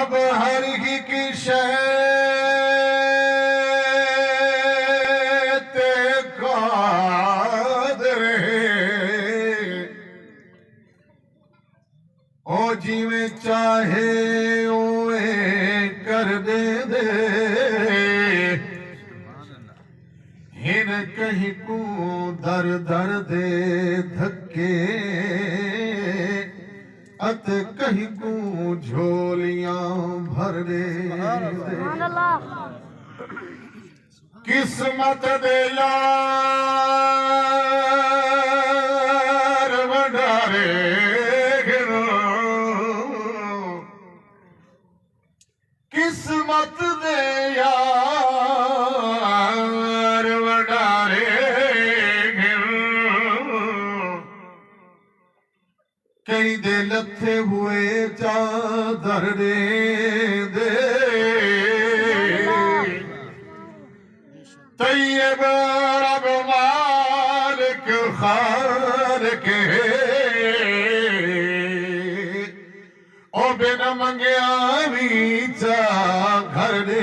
अब हर ही की शय ते कादर ओ जिवें चाहे उवें कर दे हिन कहीं को दर दर दे धक्के अत कहीं को झोलियां भर दे किस्मत दे यार वडारे किस्मत दे यार वडारे कई दे लथे हुए चादर दे तैयब रब मालिक खालिक ओ बिन मंगिया भी चा घर दे